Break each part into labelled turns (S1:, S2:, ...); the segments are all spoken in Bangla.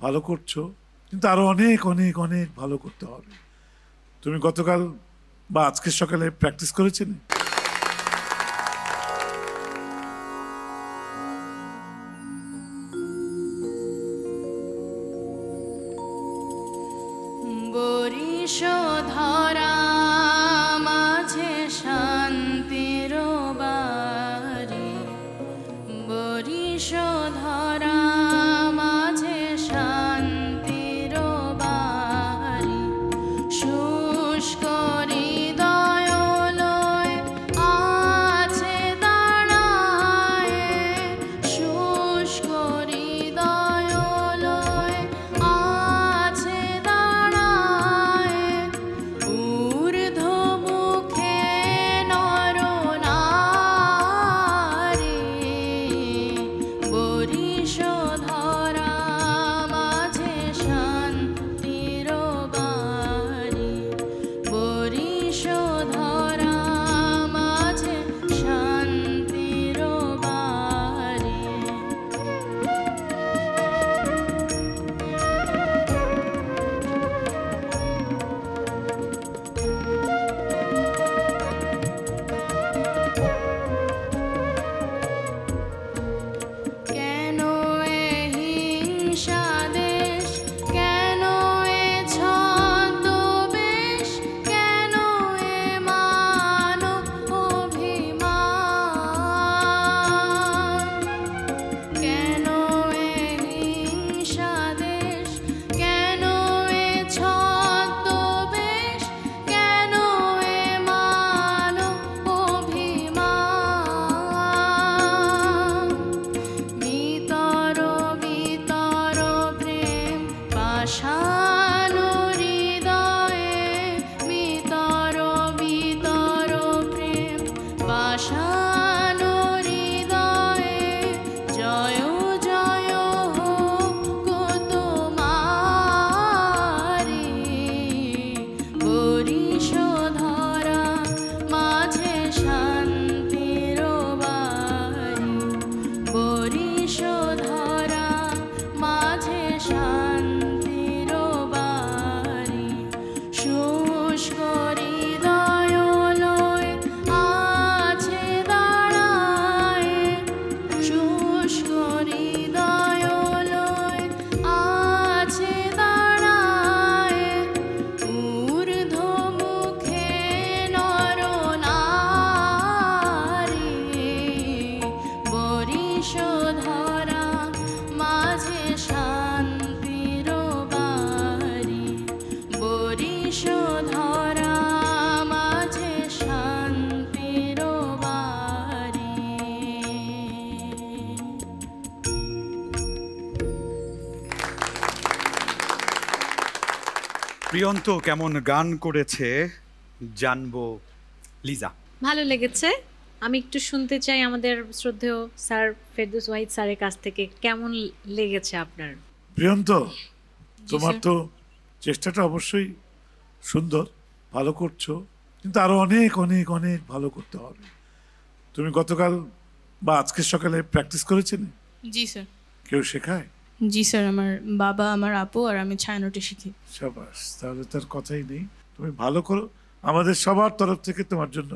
S1: ভালো করছো, কিন্তু আরো অনেক অনেক অনেক ভালো করতে হবে। তুমি গতকাল বা আজকের সকালে প্র্যাকটিস করেছিলে?
S2: বরিশধরা মাঝে শান্তির বাড়ি, বরিশধরা মাঝে শান্তির বাড়ি, শুষ্ক হৃদয় লয়ে আছে দাঁড়ায়, শুষ্ক হৃদয় লয়ে আছে দাঁড়ায়, ঊর্ধ্ব মুখে নরনারী, বরিশধরা মাঝে শান্তির বাড়ি, বরিশধরা মাঝে শান্তির বাড়ি। কেন এ হিংসা দেশ, কেন এ ছদ্মবেশ, কেন এ মান অভিমান, কেন এ হিংসা দেশ, কেন এ ছদ্মবেশ, কেন এ মান অভিমান, ভিতর ভিতর প্রেম পাষাণ হৃদয়ে, ভিতর ভিতর প্রেম পাষাণ হৃদয়ে, জয় জয় হোক তোমারি, বরিশধরা মাঝে শান্তির বাড়ি, বরিশধরা মাঝে শান্তির বাড়ি, শুষ্ক হৃদয় লয়ে আছে দাঁড়ায়, শুষ্ক হৃদয় লয়ে আছে দাঁড়ায়, ঊর্ধ্ব মুখে নরনারী, বরিশধরা মাঝে শান্তির বাড়ি, বরিশধরা মাঝে শান্তির বাড়ি।
S3: প্রিয়ন্ত কেমন গান করেছে জানবো লিজা।
S4: ভালো লেগেছে। আমি একটু শুনতে চাই আমাদের শ্রদ্ধেয় স্যার ফেরদৌস ওয়াহিদ স্যারের কাছ থেকে কেমন লেগেছে আপনার।
S1: প্রিয়ন্ত, তোমার তো চেষ্টাটা অবশ্যই সুন্দর, ভালো করছো, কিন্তু আরো অনেক অনেক অনেক ভালো করতে হবে। তুমি গতকাল বা আজকের সকালে প্র্যাকটিস করেছিলে?
S2: জি স্যার।
S1: কেউ শেখায়?
S2: জি স্যার, আমার বাবা, আমার আপু আর আমি ছায়ানটে শিখি।
S1: সাবাস, তাহলে তার কথাই নেই। তুমি ভালো করো, আমাদের সবার তরফ থেকে তোমার জন্য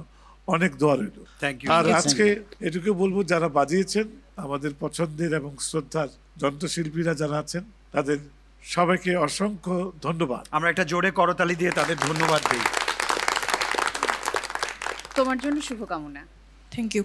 S1: অনেক দোয়া রইল।
S3: Thank you.
S1: আর আজকে এটুকু বলবো, যারা বাজিয়েছেন আমাদের পছন্দের এবং শ্রদ্ধার যন্ত্রশিল্পীরা যারা আছেন, তাদের সবাইকে অসংখ্য ধন্যবাদ।
S3: আমরা একটা জোরে করতালি দিয়ে তাদের ধন্যবাদ দিই।
S5: তোমার জন্য শুভকামনা।
S2: Thank you.